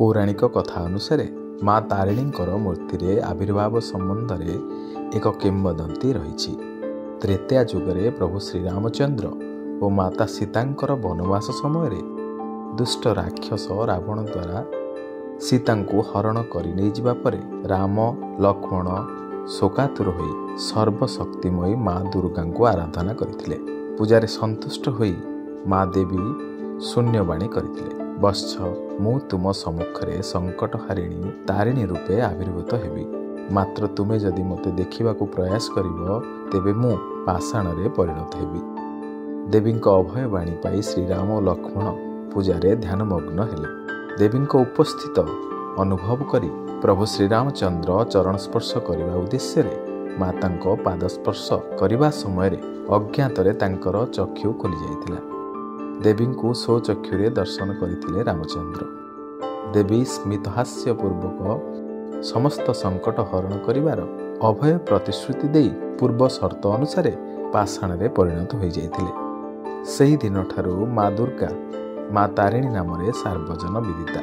ପୌରାଣିକ କଥା ଅନୁସାରେ ମା ତାରିଣୀଙ୍କର ମୂର୍ତ୍ତିରେ ଆବିର୍ଭାବ ସମ୍ବନ୍ଧରେ ଏକ କିମ୍ବଦନ୍ତୀ ରହିଛି। ତ୍ରେତୟା ଯୁଗରେ ପ୍ରଭୁ ଶ୍ରୀରାମଚନ୍ଦ୍ର ଓ ମାତା ସୀତାଙ୍କର ବନବାସ ସମୟରେ ଦୁଷ୍ଟ ରାକ୍ଷସ ରାବଣ ଦ୍ୱାରା ସୀତାଙ୍କୁ ହରଣ କରି ନେଇଯିବା ପରେ ରାମ ଲକ୍ଷ୍ମଣ ଶୋକାତୁର ହୋଇ ସର୍ବଶକ୍ତିମୟୀ ମା ଦୁର୍ଗାଙ୍କୁ ଆରାଧନା କରିଥିଲେ। ପୂଜାରେ ସନ୍ତୁଷ୍ଟ ହୋଇ ମା ଦେବୀ ଶୂନ୍ୟବାଣୀ କରିଥିଲେ, ବତ୍ସ ମୁଁ ତୁମ ସମ୍ମୁଖରେ ସଙ୍କଟହାରିଣୀ ତାରିଣୀ ରୂପେ ଆବିର୍ଭୂତ ହେବି। ମାତ୍ର ତୁମେ ଯଦି ମୋତେ ଦେଖିବାକୁ ପ୍ରୟାସ କରିବ ତେବେ ମୁଁ ପାଷାଣରେ ପରିଣତ ହେବି। ଦେବୀଙ୍କ ଅଭୟ ବାଣୀ ପାଇ ଶ୍ରୀରାମ ଓ ଲକ୍ଷ୍ମଣ ପୂଜାରେ ଧ୍ୟାନମଗ୍ନ ହେଲେ। ଦେବୀଙ୍କ ଉପସ୍ଥିତ ଅନୁଭବ କରି ପ୍ରଭୁ ଶ୍ରୀରାମଚନ୍ଦ୍ର ଚରଣ ସ୍ପର୍ଶ କରିବା ଉଦ୍ଦେଶ୍ୟରେ ମାତାଙ୍କ ପାଦସ୍ପର୍ଶ କରିବା ସମୟରେ ଅଜ୍ଞାତରେ ତାଙ୍କର ଚକ୍ଷୁ ଖୋଲି ଯାଇଥିଲା। ଦେବୀଙ୍କୁ ସ୍ୱଚକ୍ଷୁରେ ଦର୍ଶନ କରିଥିଲେ ରାମଚନ୍ଦ୍ର। ଦେବୀ ସ୍ମିତହାସ୍ୟ ପୂର୍ବକ ସମସ୍ତ ସଙ୍କଟ ହରଣ କରିବାର ଅଭୟ ପ୍ରତିଶ୍ରୁତି ଦେଇ ପୂର୍ବ ସର୍ତ୍ତ ଅନୁସାରେ ପାଷାଣରେ ପରିଣତ ହୋଇଯାଇଥିଲେ। ସେହି ଦିନଠାରୁ ମା ଦୁର୍ଗା ମା ତାରିଣୀ ନାମରେ ସାର୍ବଜନ ବିଦିତା।